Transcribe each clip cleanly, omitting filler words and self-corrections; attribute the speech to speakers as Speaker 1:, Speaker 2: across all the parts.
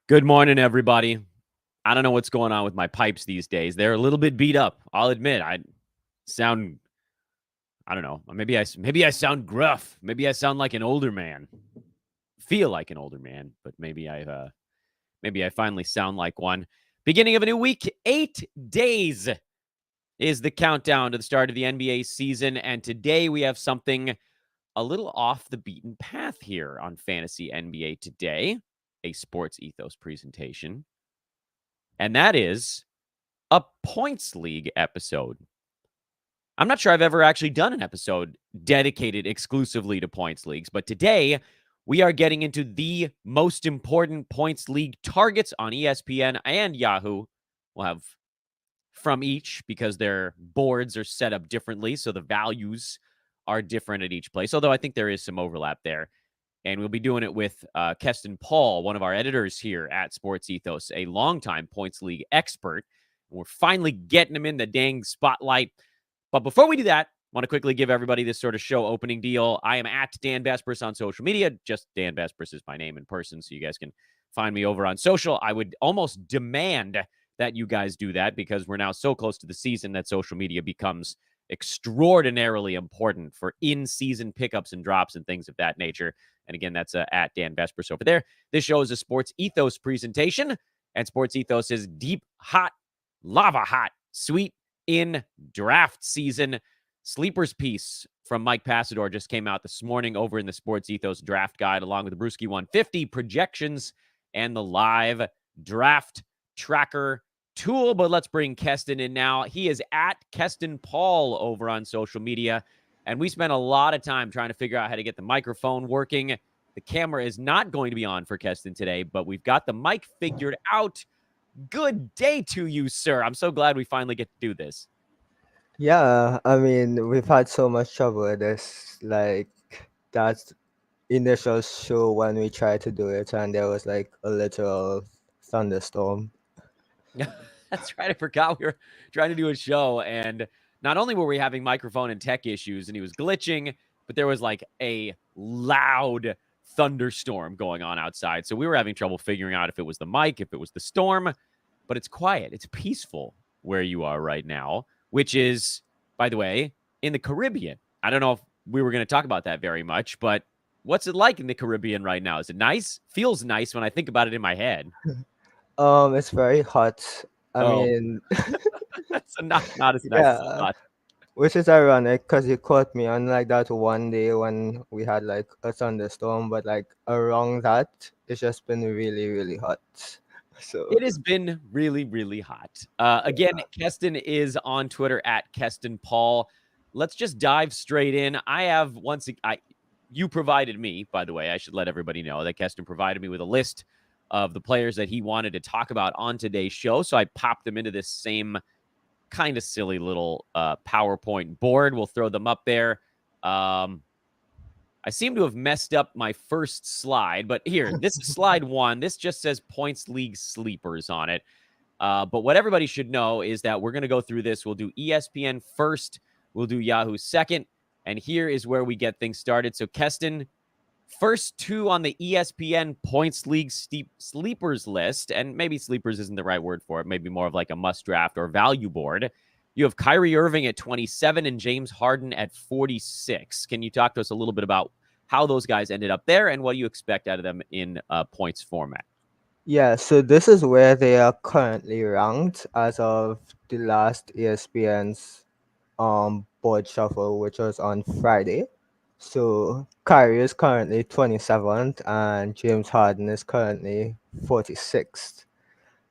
Speaker 1: Good morning, everybody. I don't know what's going on with my pipes these days. They're a little bit beat up. I'll admit. I sound I don't know. Maybe I sound gruff. Maybe I sound like an older man. Feel like an older man, but maybe I finally sound like one. Beginning of a new week, 8 days is the countdown to the start of the NBA season, and today we have something a little off the beaten path here on Fantasy NBA Today, a Sports Ethos presentation. And that is a points league episode. I'm not sure I've ever actually done an episode dedicated exclusively to points leagues, but today we are getting into the most important points league targets on ESPN and Yahoo. We'll have from each because their boards are set up differently, so the values are different at each place, although I think there is some overlap there. And we'll be doing it with Keston Paul, one of our editors here at Sports Ethos, a longtime points league expert. We're finally getting him in the dang spotlight. But before we do that, I want to quickly give everybody this sort of show opening deal. I am at Dan Vespers on social media. Just Dan Vespers is my name in person, so you guys can find me over on social. I would almost demand that you guys do that because we're now so close to the season that social media becomes extraordinarily important for in-season pickups and drops and things of that nature. And again, that's at Dan Vespers over there. This show is a Sports Ethos presentation, and Sports Ethos is deep, hot, lava hot, sweet in draft season. Sleepers piece from Mike Passador just came out this morning over in the Sports Ethos draft guide, along with the Brewski 150 projections and the live draft tracker tool. But let's bring Keston in now. He is at Keston Paul over on social media. And we spent a lot of time trying to figure out how to get the microphone working. The camera is not going to be on for Keston today, but we've got the mic figured out. Good day to you, sir. I'm so glad we finally get to do this.
Speaker 2: Yeah, I mean, we've had so much trouble with this. Like, that initial show when we tried to do it, and there was like a literal thunderstorm.
Speaker 1: That's right. I forgot we were trying to do a show, and not only were we having microphone and tech issues, and he was glitching, but there was like a loud thunderstorm going on outside. So we were having trouble figuring out if it was the mic, if it was the storm, but it's quiet. It's peaceful where you are right now, which is, by the way, in the Caribbean. I don't know if we were going to talk about that very much, but what's it like in the Caribbean right now? Is it nice? Feels nice when I think about it in my head.
Speaker 2: It's very hot. I
Speaker 1: Oh,
Speaker 2: mean,
Speaker 1: that's not as nice as I
Speaker 2: yeah,
Speaker 1: thought.
Speaker 2: which is ironic because you caught me on like that one day when we had like a thunderstorm, but like around that, it's just been really, really hot. So,
Speaker 1: It has been really, really hot. Again, Keston is on Twitter at Keston Paul. Let's just dive straight in. I have you provided me, by the way, I should let everybody know that Keston provided me with a list of the players that he wanted to talk about on today's show. So I popped them into this same kind of silly little PowerPoint board. We'll throw them up there. Um, I seem to have messed up my first slide, but here, this is slide one. This just says points league sleepers on it. But what everybody should know is that we're going to go through this. We'll do ESPN first, we'll do Yahoo second, and here is where we get things started. So, Keston, first two on the ESPN points league sleepers list, and maybe sleepers isn't the right word for it, maybe more of like a must draft or value board. You have Kyrie Irving at 27 and James Harden at 46. Can you talk to us a little bit about how those guys ended up there and what you expect out of them in points format?
Speaker 2: yeah, so this is where they are currently ranked as of the last ESPN's board shuffle, which was on Friday. So Kyrie is currently 27th and James Harden is currently 46th.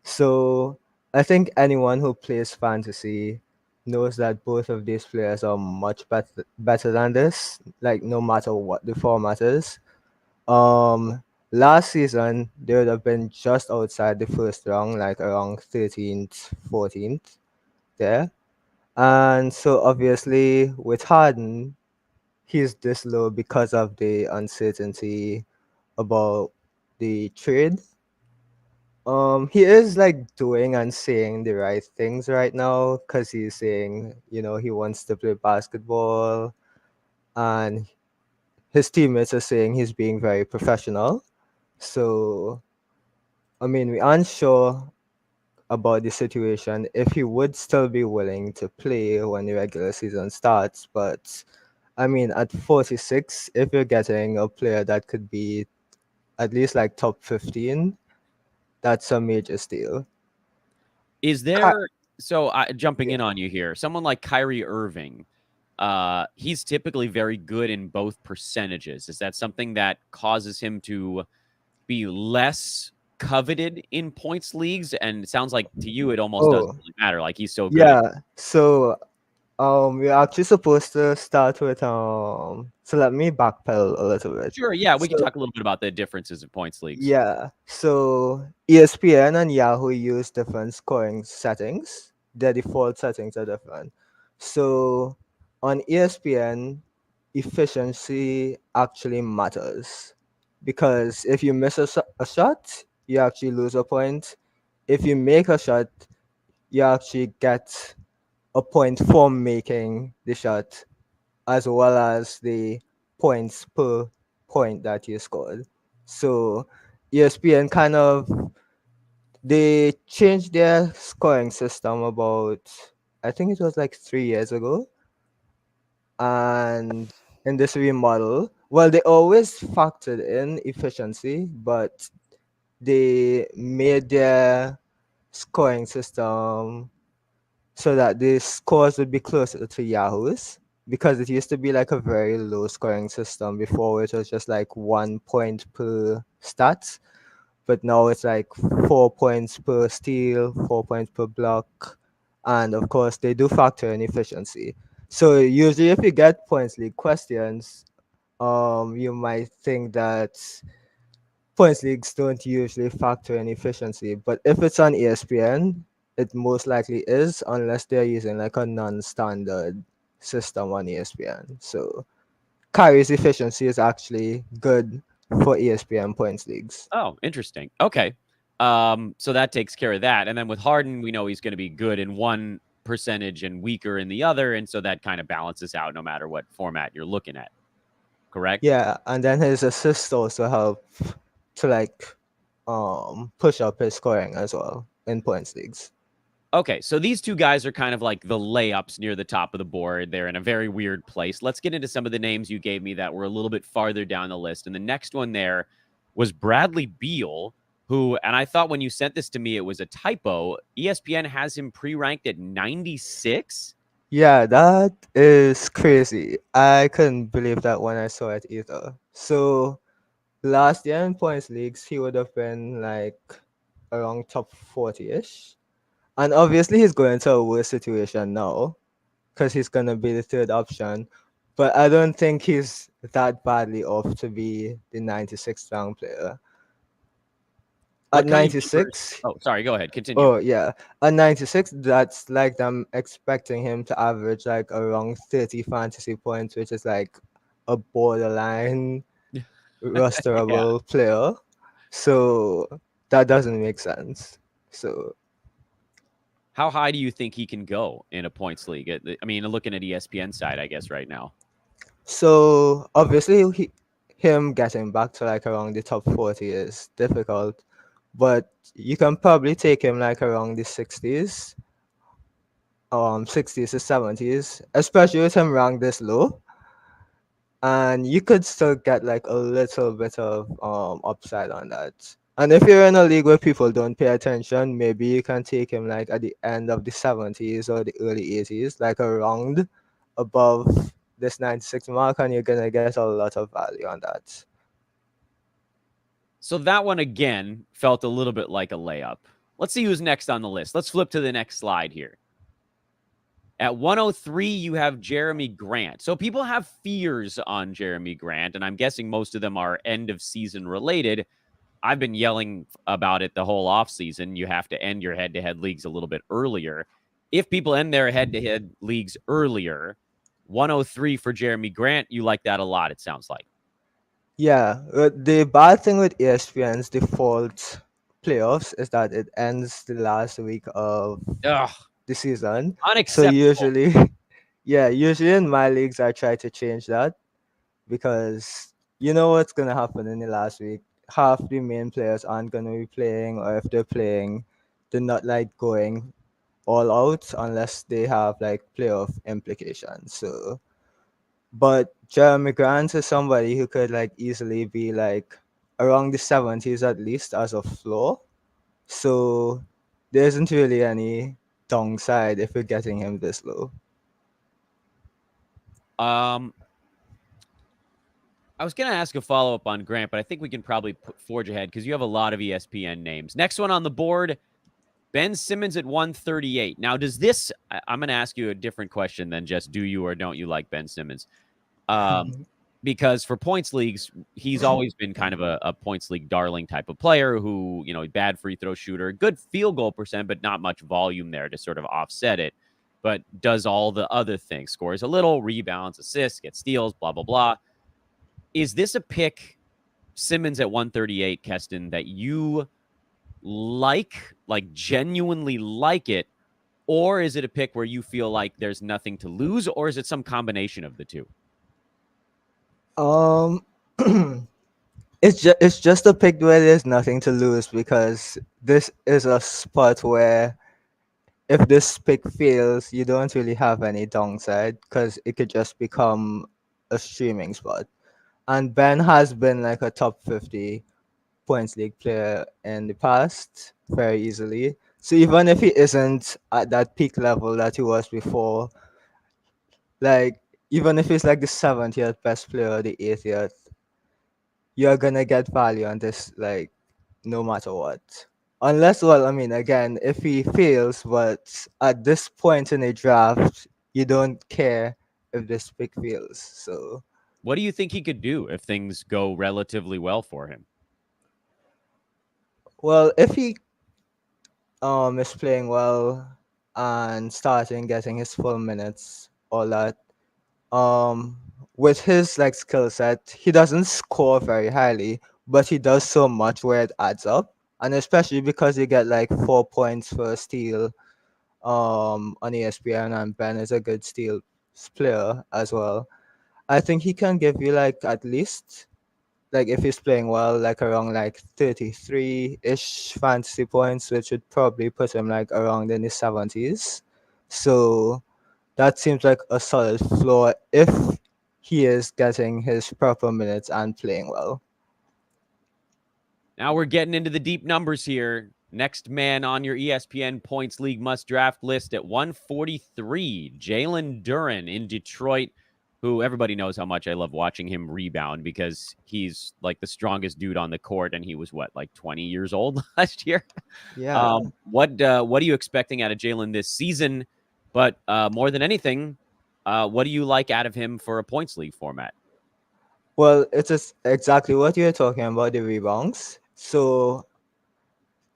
Speaker 2: So I think anyone who plays fantasy knows that both of these players are much better than this, like no matter what the format is. Um Last season they would have been just outside the first round, like around 13th, 14th there. And so obviously with Harden, he's this low because of the uncertainty about the trade. He is like doing and saying the right things right now because he's saying, he wants to play basketball, and his teammates are saying he's being very professional. So I mean, we're unsure about the situation if he would still be willing to play when the regular season starts. But I mean, at 46, if you're getting a player that could be at least like top 15, that's a major steal.
Speaker 1: Is there so jumping
Speaker 2: Yeah.
Speaker 1: in on you here, someone like Kyrie Irving, he's typically very good in both percentages. Is that something that causes him to be less coveted in points leagues? And it sounds like to you it almost doesn't
Speaker 2: Oh,
Speaker 1: really matter. Like he's so good.
Speaker 2: yeah. So we're actually supposed to start with so let me backpedal a little bit.
Speaker 1: Sure, yeah, we can
Speaker 2: So
Speaker 1: talk a little bit about the differences in points leagues.
Speaker 2: yeah, so ESPN and Yahoo use different scoring settings. Their default settings are different. So on ESPN, efficiency actually matters because if you miss a shot, you actually lose a point. If you make a shot, you actually get a point for making the shot as well as the points per point that you scored. So ESPN kind of they changed their scoring system about I think it was like 3 years ago. And in this remodel, well they always factored in efficiency, but they made their scoring system so that the scores would be closer to Yahoo's because it used to be like a very low scoring system before it was just like 1 point per stat, but now it's like 4 points per steal, 4 points per block, and of course they do factor in efficiency. So usually if you get points league questions, you might think that points leagues don't usually factor in efficiency, but if it's on ESPN, it most likely is unless they're using like a non-standard system on ESPN. So Kyrie's efficiency is actually good for ESPN points leagues.
Speaker 1: Oh, interesting. Okay. So that takes care of that. And then with Harden, we know he's going to be good in one percentage and weaker in the other. And so that kind of balances out no matter what format you're looking at. Correct?
Speaker 2: Yeah, and then his assists also help to like push up his scoring as well in points leagues.
Speaker 1: Okay. So these two guys are kind of like the layups near the top of the board. They're in a very weird place. Let's get into some of the names you gave me that were a little bit farther down the list. And the next one there was Bradley Beal, who, and I thought when you sent this to me, it was a typo. ESPN has him pre ranked at 96.
Speaker 2: Yeah, that is crazy. I couldn't believe that when I saw it either. So last year in points leagues, he would have been like around top 40-ish. And obviously he's going to a worse situation now because he's gonna be the third option. But I don't think he's that badly off to be the 96th round player. At
Speaker 1: What kind of numbers?
Speaker 2: 96,
Speaker 1: Oh, sorry. Go ahead. Continue.
Speaker 2: oh yeah, at 96, that's like I'm expecting him to average like around 30 fantasy points, which is like a borderline
Speaker 1: Yeah.
Speaker 2: rosterable player. So that doesn't make sense. So
Speaker 1: How high do you think he can go in a points league? I mean, looking at ESPN side, I guess right now.
Speaker 2: so obviously him getting back to like around the top 40 is difficult, but you can probably take him like around the 60s, 60s to 70s, especially with him ranked this low. And you could still get like a little bit of upside on that. And if you're in a league where people don't pay attention, maybe you can take him like at the end of the 70s or the early 80s, like around above this 96 mark, and you're gonna get a lot of value on that.
Speaker 1: So that one again felt a little bit like a layup. Let's see who's next on the list. Let's flip to the next slide here. At 103, you have Jeremy Grant. So people have fears on Jeremy Grant, and I'm guessing most of them are end of season related. I've been yelling about it the whole offseason. You have to end your head to head leagues a little bit earlier. If people end their head to head leagues earlier, 103 for Jeremy Grant, you like that a lot, it sounds like.
Speaker 2: Yeah, the bad thing with ESPN's default playoffs is that it ends the last week of
Speaker 1: Ugh,
Speaker 2: the season. So
Speaker 1: unacceptable.
Speaker 2: usually, yeah, usually in my leagues I try to change that because you know what's gonna happen in the last week. half the main players aren't gonna be playing, or if they're playing, they're not like going all out unless they have like playoff implications. So, but Jeremy Grant is somebody who could like easily be like around the 70s at least as a floor. So there isn't really any downside if you're getting him this low.
Speaker 1: Um, I was going to ask a follow up on Grant, but I think we can probably forge ahead because you have a lot of ESPN names. Next one on the board, Ben Simmons at 138. Now, does this, I'm going to ask you a different question than just do you or don't you like Ben Simmons? Um, because for points leagues, he's always been kind of a points league darling type of player who, bad free throw shooter, good field goal percent, but not much volume there to sort of offset it. But does all the other things, scores a little, rebounds, assists, gets steals, blah, blah, blah. Is this a pick, Simmons at 138, Keston, that you like genuinely like it? Or is it a pick where you feel like there's nothing to lose? Or is it some combination of the two?
Speaker 2: Um, it's just a pick where there's nothing to lose because this is a spot where if this pick fails, you don't really have any downside because it could just become a streaming spot. And Ben has been like a top 50 points league player in the past very easily. So even if he isn't at that peak level that he was before, like even if he's like the 70th best player or the 80th, you're gonna get value on this like no matter what. Unless, well, I mean, again, if he fails, but at this point in a draft, you don't care if this pick fails. So,
Speaker 1: What do you think he could do if things go relatively well for him?
Speaker 2: well, if he is playing well and starting getting his full minutes, all that, um, with his like skill set, he doesn't score very highly, but he does so much where it adds up, and especially because you get like 4 points for a steal on ESPN, and Ben is a good steals player as well. I think he can give you like at least like if he's playing well, like around like 33-ish fantasy points, which would probably put him like around in the 70s. So that seems like a solid floor if he is getting his proper minutes and playing well.
Speaker 1: Now we're getting into the deep numbers here. Next man on your ESPN Points League must draft list at 143, Jalen Duren in Detroit, who everybody knows how much I love watching him rebound because he's like the strongest dude on the court, and he was like 20 years old last year.
Speaker 2: Yeah.
Speaker 1: What are you expecting out of Jalen this season? But more than anything, what do you like out of him for a points league format?
Speaker 2: Well, it's just exactly what you're talking about, the rebounds. So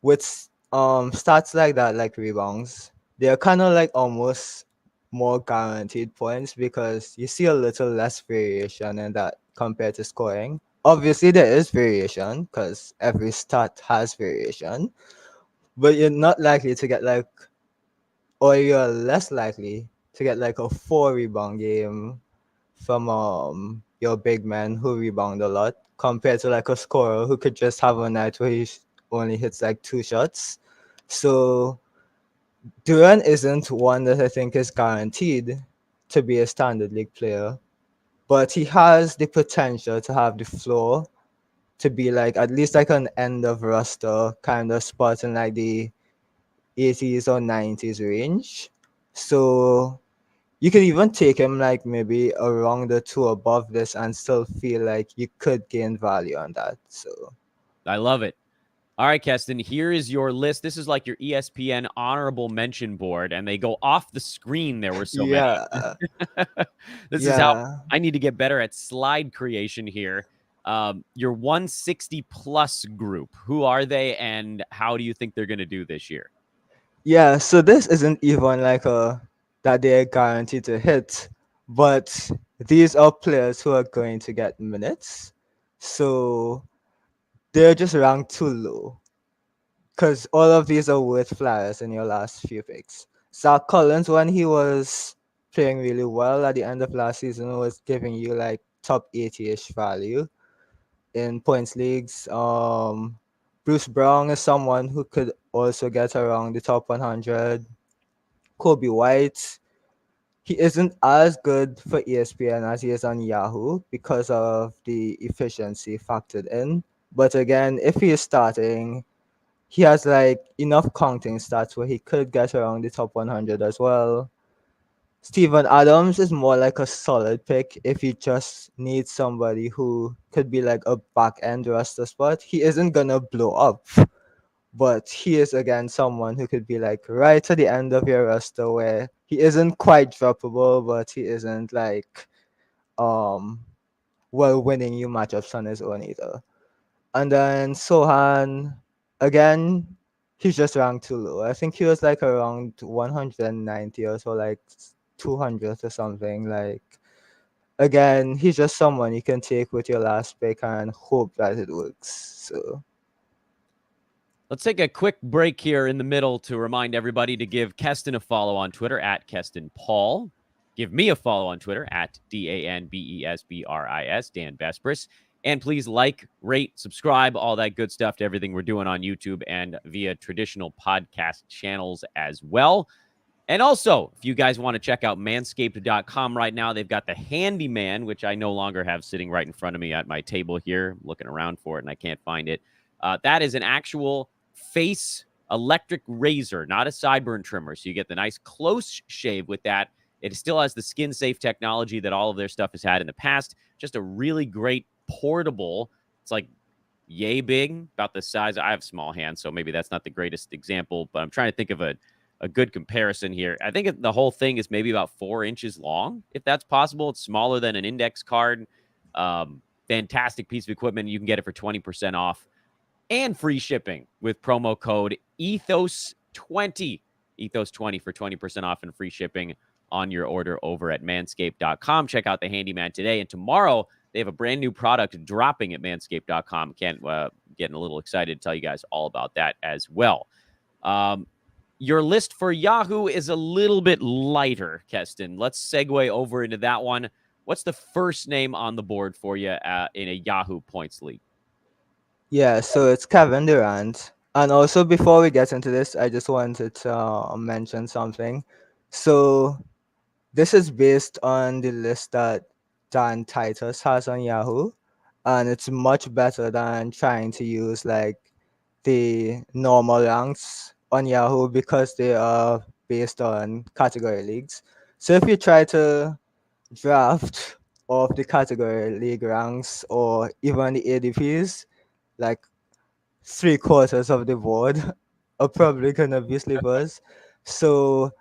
Speaker 2: with stats like that, like rebounds, they're kind of like almost more guaranteed points because you see a little less variation in that compared to scoring. Obviously, there is variation because every stat has variation, but you're not likely to get like, or you're less likely to get like a 4 rebound game from your big man who rebound a lot compared to like a scorer who could just have a night where he only hits like 2 shots. So Duran isn't one that I think is guaranteed to be a standard league player, but he has the potential to have the floor to be like at least like an end of roster kind of spot in like the 80s or 90s range. So you could even take him like maybe around the two above this and still feel like you could gain value on that. So
Speaker 1: I love it. All right, Keston, here is your list. This is like your ESPN honorable mention board, and they go off the screen. There were so many.
Speaker 2: yeah,
Speaker 1: This is how
Speaker 2: yeah,
Speaker 1: I need to get better at slide creation here. Your 160 plus group, who are they, and how do you think they're going to do this year?
Speaker 2: yeah. So this isn't even like a that they're guaranteed to hit, but these are players who are going to get minutes. So they're just ranked too low because all of these are worth flyers in your last few picks. Zach Collins, when he was playing really well at the end of last season, was giving you like top 80-ish value. in points leagues. Bruce Brown is someone who could also get around the top 100. Kobe White, he isn't as good for ESPN as he is on Yahoo because of the efficiency factored in. But again, if he is starting, he has like enough counting stats where he could get around the top 100 as well. Steven Adams is more like a solid pick if you just need somebody who could be like a back end roster spot. He isn't gonna blow up, but he is again someone who could be like right to the end of your roster where he isn't quite droppable, but he isn't like um well winning you matchups on his own either. And then Sohan, again, he's just ranked too low. I think he was like around 190 or so, like 200 or something. Like, again, he's just someone you can take with your last pick and hope that it works. So,
Speaker 1: Let's take a quick break here in the middle to remind everybody to give Keston a follow on Twitter at Keston Paul. Give me a follow on Twitter at DANBESBRIS, Dan Vespris. And please like, rate, subscribe, all that good stuff to everything we're doing on YouTube and via traditional podcast channels as well. And also, if you guys want to check out manscaped.com right now, they've got the Handyman, which I no longer have sitting right in front of me at my table here. I'm looking around for it and I can't find it. That is an actual face electric razor, not a sideburn trimmer. So you get the nice close shave with that. It still has the skin safe technology that all of their stuff has had in the past. Just a really great portable. It's like yay big, about the size. I have small hands, so maybe that's not the greatest example, but I'm trying to think of a good comparison here. I think the whole thing is maybe about 4 inches long, if that's possible. It's smaller than an index card. Fantastic piece of equipment. You can get it for 20% off and free shipping with promo code ETHOS20. ETHOS20 for 20% off and free shipping on your order over at manscaped.com. Check out the Handyman today. And tomorrow, they have a brand new product dropping at manscaped.com. Can't getting a little excited to tell you guys all about that as well. Your list for Yahoo is a little bit lighter, Keston. Let's segue over into that one. What's the first name on the board for you in a Yahoo points league?
Speaker 2: yeah, so it's Kevin Durant. And also, before we get into this, I just wanted to mention something. So, this is based on the list that Dan Titus has on Yahoo, and it's much better than trying to use like the normal ranks on Yahoo because they are based on category leagues. So if you try to draft of the category league ranks or even the ADPs, like 3/4 of the board are probably gonna be sleepers. So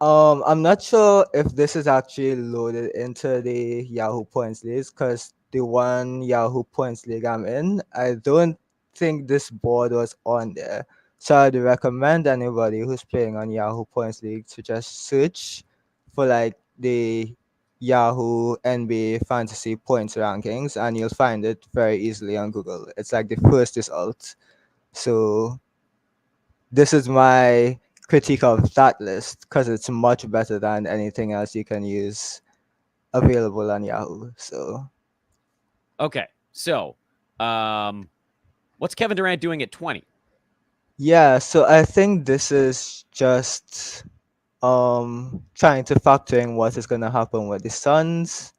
Speaker 2: I'm not sure if this is actually loaded into the Yahoo Points League because the one Yahoo Points League I'm in, I don't think this board was on there. So I'd recommend anybody who's playing on Yahoo Points League to just search for like the Yahoo NBA Fantasy Points rankings and you'll find it very easily on Google. It's like the first result. So this is my critique of that list because it's much better than anything else you can use available on Yahoo. So
Speaker 1: Okay, so what's Kevin Durant doing at 20?
Speaker 2: yeah, so I think this is just trying to factor in what is gonna happen with the Suns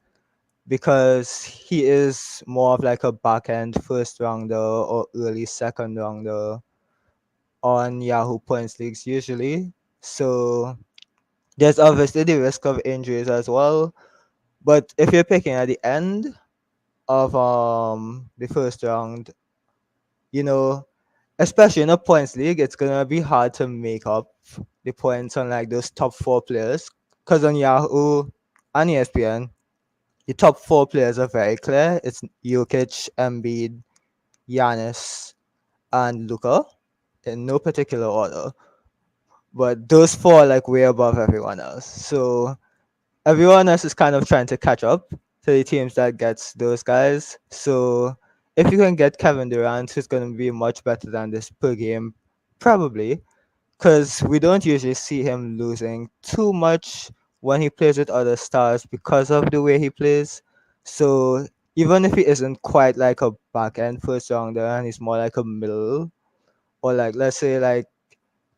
Speaker 2: because he is more of like a back end first rounder or early second rounder on Yahoo points leagues usually. So there's obviously the risk of injuries as well. But if you're picking at the end of the first round, you know, especially in a points league, it's gonna be hard to make up the points on like those top 4 players. Cause on Yahoo and ESPN, the top 4 players are very clear. It's Jokic, Embiid, Giannis, and Luka in no particular order. But those 4 are like way above everyone else. So everyone else is kind of trying to catch up to the teams that gets those guys. So if you can get Kevin Durant, who's going to be much better than this per game, probably, because we don't usually see him losing too much when he plays with other stars because of the way he plays. So even if he isn't quite like a back end first rounder and he's more like a middle, or like let's say like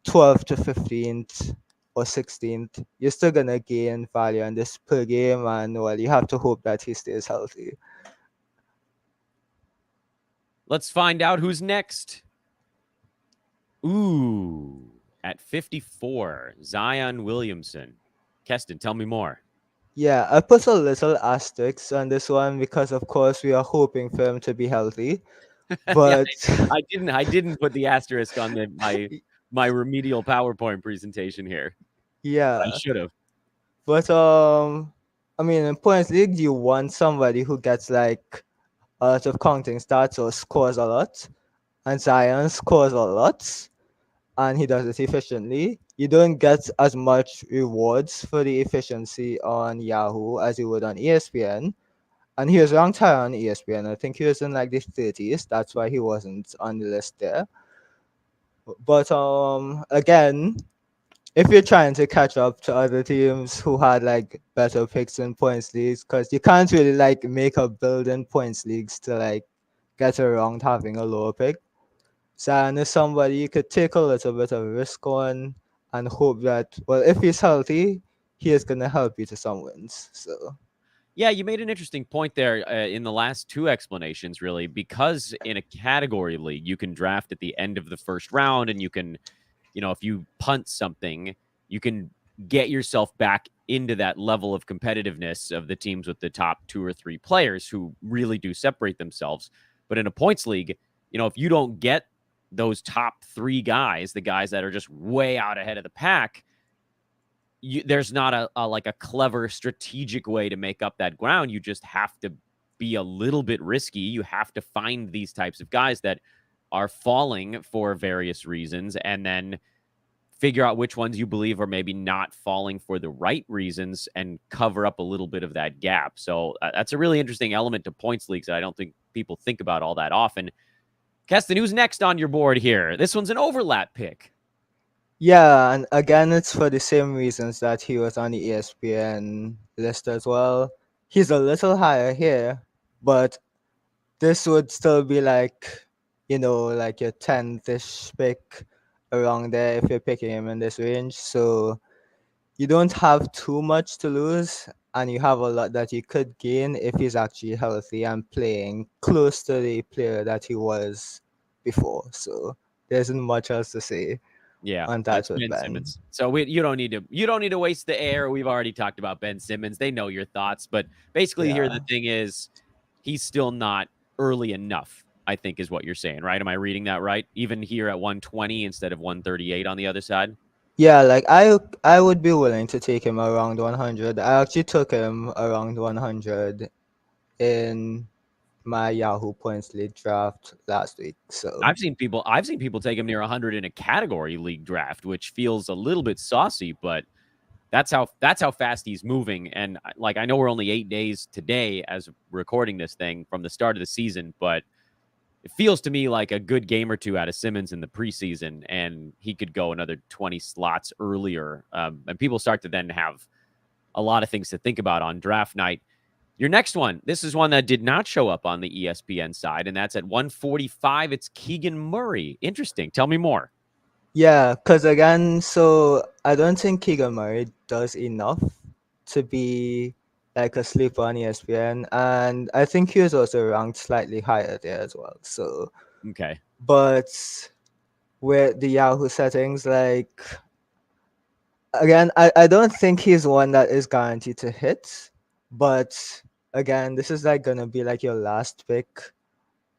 Speaker 2: 12th to 15th or 16th, you're still gonna gain value on this per game, and well, you have to hope that he stays healthy.
Speaker 1: Let's find out who's next. Ooh, at 54, Zion Williamson. Keston, tell me more.
Speaker 2: Yeah, I put a little asterisk on this one because of course we are hoping for him to be healthy.
Speaker 1: Yeah,
Speaker 2: But
Speaker 1: I didn't put the asterisk on my remedial PowerPoint presentation here. I
Speaker 2: yeah,
Speaker 1: should have.
Speaker 2: but I mean in points league you want somebody who gets like a lot of counting stats or scores a lot, and Zion scores a lot and he does it efficiently. You don't get as much rewards for the efficiency on Yahoo as you would on ESPN. And he was ranked higher on ESPN. I think he was in like the 30s. That's why he wasn't on the list there. But again, if you're trying to catch up to other teams who had like better picks in points leagues, because you can't really like make a build in points leagues to like get around having a lower pick. Zion is somebody you could take a little bit of risk on and hope that, well, if he's healthy, he is going to help you to some wins. So,
Speaker 1: Yeah, you made an interesting point there in the last two explanations, really, because in a category league, you can draft at the end of the first round and you can, if you punt something, you can get yourself back into that level of competitiveness of the teams with the top two or three players who really do separate themselves. But in a points league, if you don't get those top three guys, the guys that are just way out ahead of the pack, there's not a clever strategic way to make up that ground. You just have to be a little bit risky. You have to find these types of guys that are falling for various reasons and then figure out which ones you believe are maybe not falling for the right reasons and cover up a little bit of that gap. So that's a really interesting element to points leagues that I don't think people think about all that often. Keston, who's next on your board here? This one's an overlap pick.
Speaker 2: yeah, and again, it's for the same reasons that he was on the ESPN list as well. He's a little higher here, but this would still be like, like your 10th ish pick around there if you're picking him in this range. So, you don't have too much to lose, and you have a lot that you could gain if he's actually healthy and playing close to the player that he was before. So there isn't much else to say
Speaker 1: Yeah,
Speaker 2: on that
Speaker 1: it's
Speaker 2: with
Speaker 1: Ben
Speaker 2: Ben.
Speaker 1: Simmons. So you don't need to waste the air. We've already talked about Ben Simmons. They know your thoughts, but basically here the
Speaker 2: Yeah.
Speaker 1: thing is he's still not early enough, I think is what you're saying, right? Am I reading that right? Even here at 120 instead of 138 on the other side?
Speaker 2: Yeah, like I would be willing to take him around 100. I actually took him around 100 in my Yahoo points league draft last week. So,
Speaker 1: I've seen people take him near 100 in a category league draft, which feels a little bit saucy, but that's how fast he's moving. And like I know we're only 8 days today as recording this thing from the start of the season, but it feels to me like a good game or two out of Simmons in the preseason, and he could go another 20 slots earlier. And people start to then have a lot of things to think about on draft night. Your next one, this is one that did not show up on the ESPN side, and that's at 145. It's Keegan Murray. Interesting. Tell me more.
Speaker 2: yeah, because again, so I don't think Keegan Murray does enough to be like a sleeper on ESPN, and I think he was also ranked slightly higher there as well. So,
Speaker 1: Okay.
Speaker 2: but with the Yahoo settings, like again, I don't think he's one that is guaranteed to hit, but again, this is like gonna be like your last pick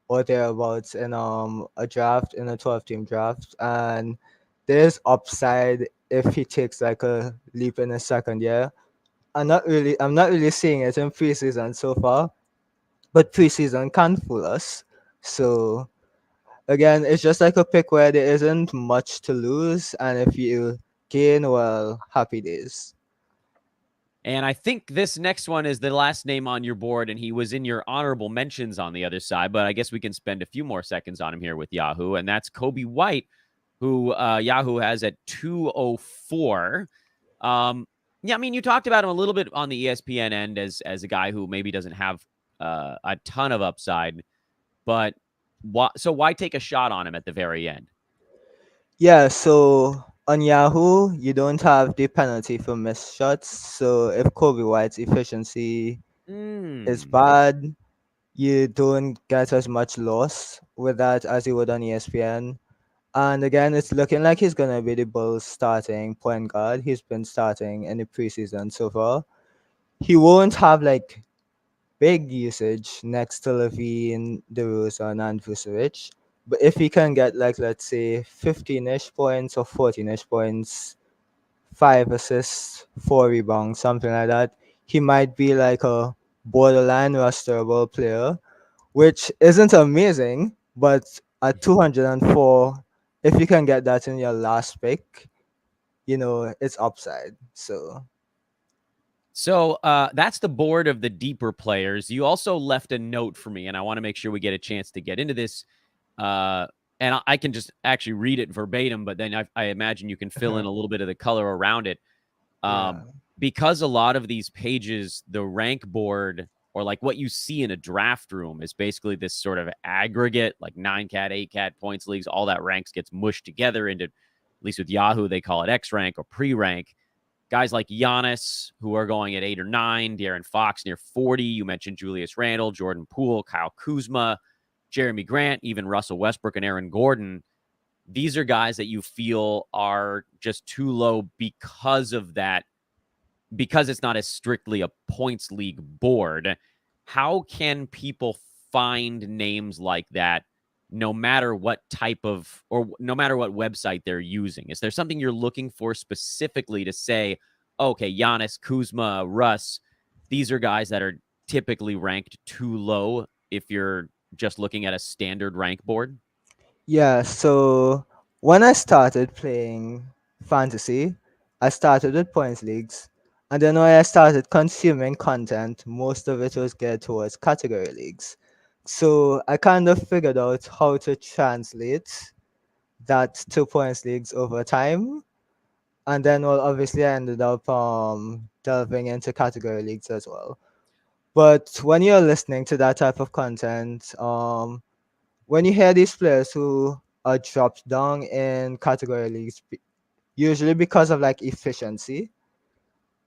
Speaker 2: or thereabouts in a draft in a 12 team draft, and there's upside if he takes like a leap in his second year. I'm not really seeing it in preseason so far, but preseason can fool us. So again, it's just like a pick where there isn't much to lose, and if you gain, well, happy days.
Speaker 1: And I think this next one is the last name on your board, and he was in your honorable mentions on the other side, but I guess we can spend a few more seconds on him here with Yahoo, and that's Kobe White, who Yahoo has at 204. Yeah, I mean, you talked about him a little bit on the ESPN end as a guy who maybe doesn't have a ton of upside. But why take a shot on him at the very end?
Speaker 2: Yeah, so on Yahoo, you don't have the penalty for missed shots. So if Kobe White's efficiency is
Speaker 1: Mm.
Speaker 2: bad, you don't get as much loss with that as you would on ESPN. And again, it's looking like he's gonna be the Bulls' starting point guard. He's been starting in the preseason so far. He won't have like big usage next to Levine, DeRozan, and Vucevic. But if he can get like let's say 15-ish points or 14-ish points, 5 assists, 4 rebounds, something like that, he might be like a borderline rosterable player, which isn't amazing, but at 204, if you can get that in your last pick, it's upside. So
Speaker 1: So that's the board of the deeper players. You also left a note for me, and I want to make sure we get a chance to get into this. Uh, and I can just actually read it verbatim, but then I imagine you can fill in a little bit of the color around it.
Speaker 2: yeah.
Speaker 1: Um, because a lot of these pages, the rank board or like what you see in a draft room is basically this sort of aggregate, like 9 cat, 8 cat points leagues, all that ranks gets mushed together into, at least with Yahoo, they call it X rank or pre rank. Guys like Giannis, who are going at 8 or 9, De'Aaron Fox near 40. You mentioned Julius Randle, Jordan Poole, Kyle Kuzma, Jeremy Grant, even Russell Westbrook and Aaron Gordon. These are guys that you feel are just too low because of that, because it's not as strictly a points league board. How can people find names like that no matter what type of, or no matter what website they're using? Is there something you're looking for specifically to say, okay, Giannis, Kuzma, Russ, these are guys that are typically ranked too low if you're just looking at a standard rank board?
Speaker 2: Yeah, so when I started playing fantasy, I started with points leagues. And then when I started consuming content, most of it was geared towards category leagues. So I kind of figured out how to translate that to points leagues over time. And then, well, obviously, I ended up delving into category leagues as well. But when you're listening to that type of content, when you hear these players who are dropped down in category leagues, usually because of like efficiency,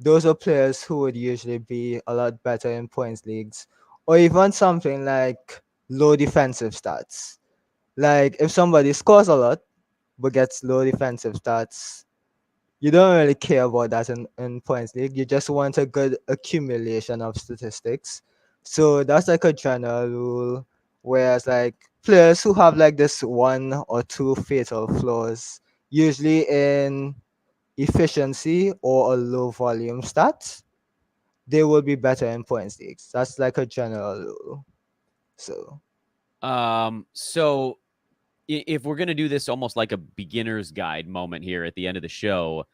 Speaker 2: those are players who would usually be a lot better in points leagues, or even something like low defensive stats. Like if somebody scores a lot but gets low defensive stats, you don't really care about that in points league. You just want a good accumulation of statistics. So that's like a general rule. Whereas like players who have like this one or two fatal flaws, usually in efficiency or a low volume stats, they will be better in points leagues. That's like a general rule. So
Speaker 1: So if we're going to do this almost like a beginner's guide moment here at the end of the show,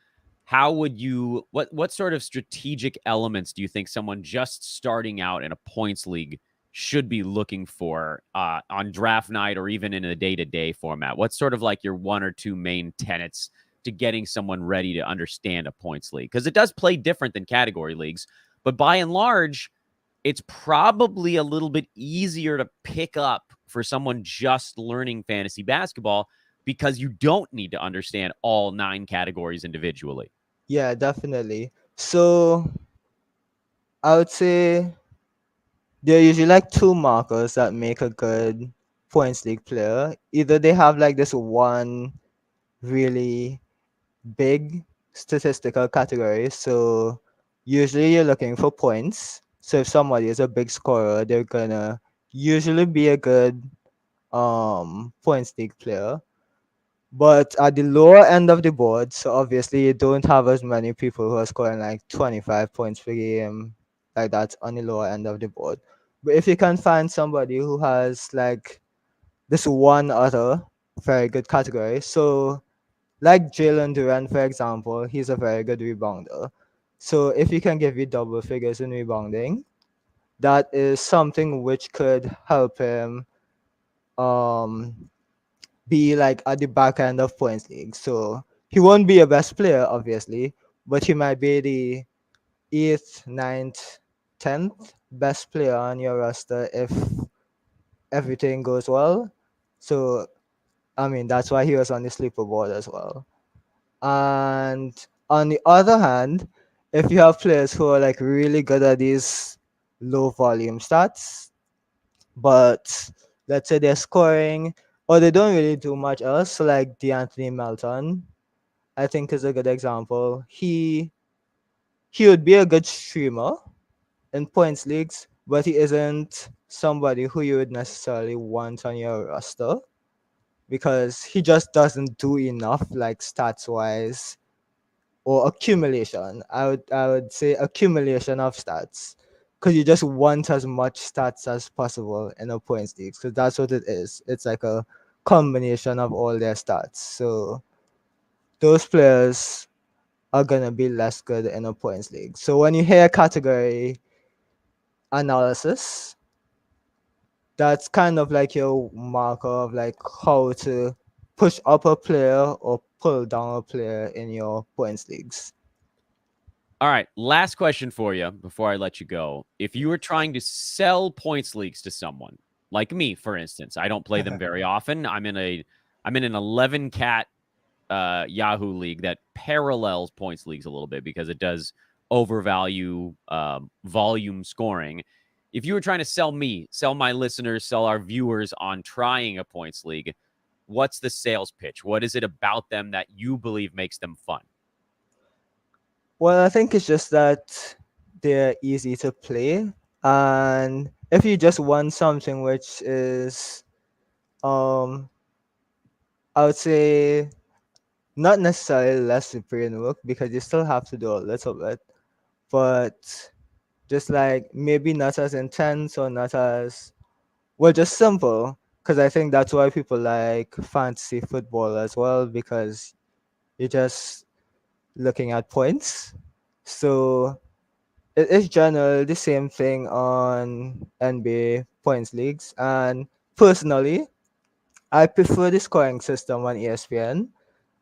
Speaker 1: how would you, what sort of strategic elements do you think someone just starting out in a points league should be looking for on draft night or even in a day-to-day format? What's sort of like your one or two main tenets to getting someone ready to understand a points league? Because it does play different than category leagues, but by and large, it's probably a little bit easier to pick up for someone just learning fantasy basketball because you don't need to understand all 9 categories individually.
Speaker 2: yeah, definitely. So I would say there are usually like two markers that make a good points league player. Either they have like this one really big statistical category. So usually you're looking for points. So if somebody is a big scorer, they're gonna usually be a good points league player. But at the lower end of the board, so obviously you don't have as many people who are scoring like 25 points per game, like that on the lower end of the board. But if you can find somebody who has like this one other very good category, so like Jalen Duran, for example, he's a very good rebounder. So if he can give you double figures in rebounding, that is something which could help him um be like at the back end of points league. So he won't be a best player, obviously, but he might be the eighth, ninth, 10th best player on your roster if everything goes well. So I mean that's why he was on the sleeper board as well. And on the other hand, if you have players who are like really good at these low volume stats, but let's say they're scoring or they don't really do much else, so like DeAnthony Melton, I think is a good example. He would be a good streamer in points leagues, but he isn't somebody who you would necessarily want on your roster because he just doesn't do enough like stats wise or accumulation. I would say accumulation of stats because you just want as much stats as possible in a points league because that's what it is. It's like a combination of all their stats. So those players are gonna be less good in a points league. So when you hear category analysis, that's kind of like your marker of like how to push up a player or pull down a player in your points leagues.
Speaker 1: All right, last question for you before I let you go. If you were trying to sell points leagues to someone, like me, for instance, I don't play them very often. I'm in an 11 cat Yahoo league that parallels points leagues a little bit because it does overvalue volume scoring. If you were trying to sell me, sell my listeners, sell our viewers on trying a points league, what's the sales pitch? What is it about them that you believe makes them fun?
Speaker 2: Well, I think it's just that they're easy to play. And if you just want something which is, um, I would say, not necessarily less brain work because you still have to do a little bit, but just like maybe not as intense or not as, well, just simple. Because I think that's why people like fantasy football as well because you're just looking at points. So it is generally the same thing on NBA points leagues. And personally, I prefer the scoring system on ESPN,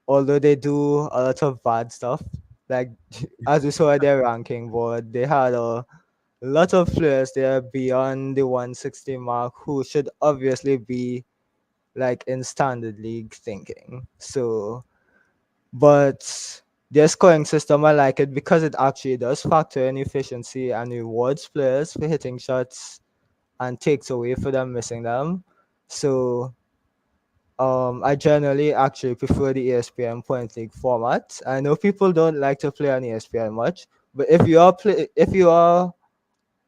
Speaker 2: although they do a lot of bad stuff. Like as we saw at their ranking board, they had a lot of players there beyond the 160 mark who should obviously be like in standard league thinking. So but their scoring system, I like it because it actually does factor in efficiency and rewards players for hitting shots and takes away for them missing them. So I generally actually prefer the ESPN Point League format. I know people don't like to play on ESPN much, but if you are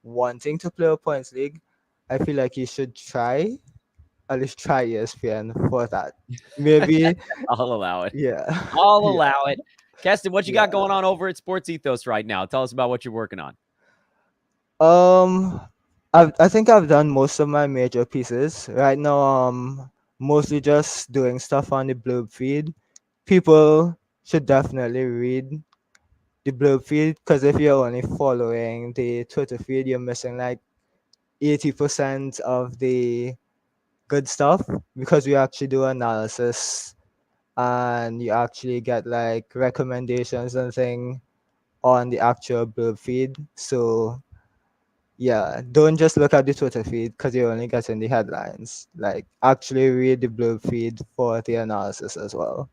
Speaker 2: wanting to play a points league, I feel like you should try at least try ESPN for that. Maybe
Speaker 1: I'll allow it.
Speaker 2: yeah.
Speaker 1: I'll
Speaker 2: Yeah.
Speaker 1: allow it. Keston, what you got
Speaker 2: Yeah.
Speaker 1: going on over at Sports Ethos right now? Tell us about what you're working on.
Speaker 2: Um, I think I've done most of my major pieces right now. Mostly just doing stuff on the blurb feed. People should definitely read the blurb feed because if you're only following the Twitter feed, you're missing like 80% of the good stuff because we actually do analysis and you actually get like recommendations and thing on the actual blurb feed. So yeah, don't just look at the Twitter feed because you're only getting the headlines. Like, actually read the blue feed for the analysis as well.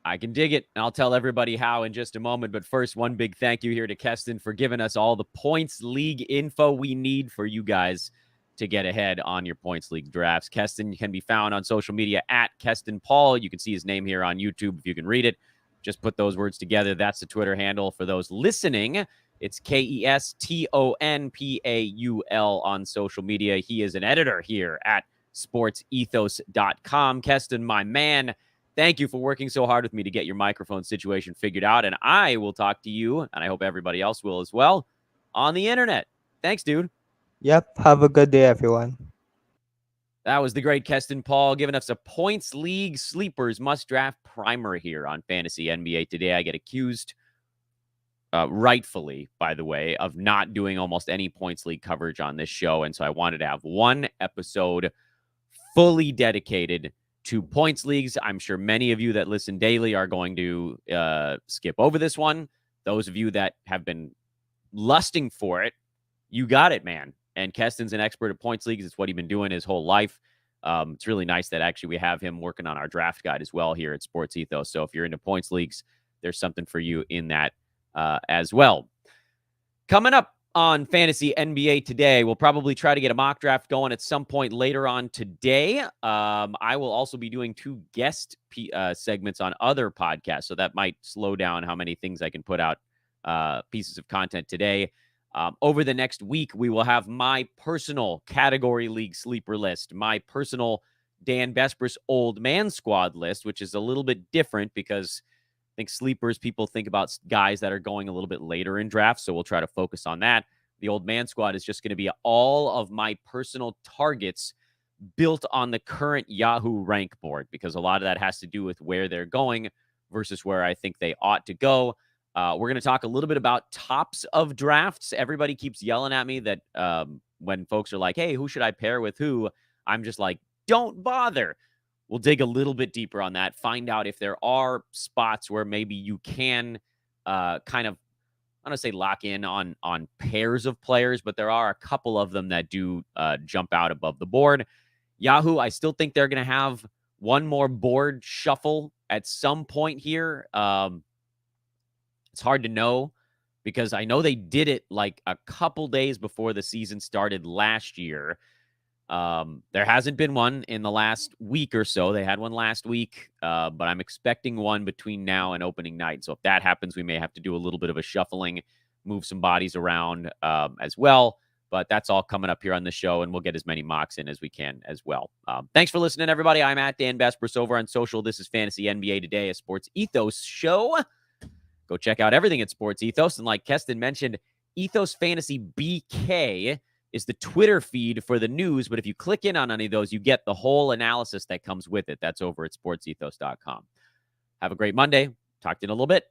Speaker 1: I can dig it. And I'll tell everybody how in just a moment. But first, one big thank you here to Keston for giving us all the points league info we need for you guys to get ahead on your points league drafts. Keston can be found on social media at Keston Paul. You can see his name here on YouTube if you can read it. Just put those words together. That's the Twitter handle. For those listening, it's KESTONPAUL on social media. He is an editor here at sportsethos.com. Keston, my man, thank you for working so hard with me to get your microphone situation figured out. And I will talk to you, and I hope everybody else will as well, on the internet. Thanks, dude.
Speaker 2: Yep, have a good day, everyone.
Speaker 1: That was the great Keston Paul giving us a points league sleepers must draft primer here on Fantasy NBA Today. I get accused, rightfully, by the way, of not doing almost any points league coverage on this show. And so I wanted to have one episode fully dedicated to points leagues. I'm sure many of you that listen daily are going to skip over this one. Those of you that have been lusting for it you got it, man. And Keston's an expert at points leagues. It's what he's been doing his whole life. It's really nice that actually we have him working on our draft guide as well here at Sports Ethos. So if you're into points leagues, there's something for you in that as well. Coming up on Fantasy NBA today, we'll probably try to get a mock draft going at some point later on today. I will also be doing 2 guest segments on other podcasts, so that might slow down how many things I can put out pieces of content today. Over the next week, we will have my personal category league sleeper list, my personal Dan Besbris old man squad list, which is a little bit different because I think sleepers, people think about guys that are going a little bit later in drafts. So we'll try to focus on that. The old man squad is just going to be all of my personal targets built on the current Yahoo rank board, because a lot of that has to do with where they're going versus where I think they ought to go. We're going to talk a little bit about tops of drafts. Everybody keeps yelling at me that when folks are like, hey, who should I pair with who? I'm just like, don't bother. We'll dig a little bit deeper on that, find out if there are spots where maybe you can kind of, I don't say lock in on pairs of players, but there are a couple of them that do jump out above the board. Yahoo, I still think they're going to have one more board shuffle at some point here. It's hard to know because I know they did it like a couple days before the season started last year. There hasn't been one in the last week or so. They had one last week, but I'm expecting one between now and opening night. So if that happens, we may have to do a little bit of a shuffling, move some bodies around as well. But that's all coming up here on the show, and we'll get as many mocks in as we can as well. Thanks for listening, everybody. I'm at Dan Besbris over on social. This is Fantasy NBA Today, a Sports Ethos show. Go check out everything at Sports Ethos. And like Keston mentioned, Ethos Fantasy BK is the Twitter feed for the news. But if you click in on any of those, you get the whole analysis that comes with it. That's over at sportsethos.com. Have a great Monday. Talk to you in a little bit.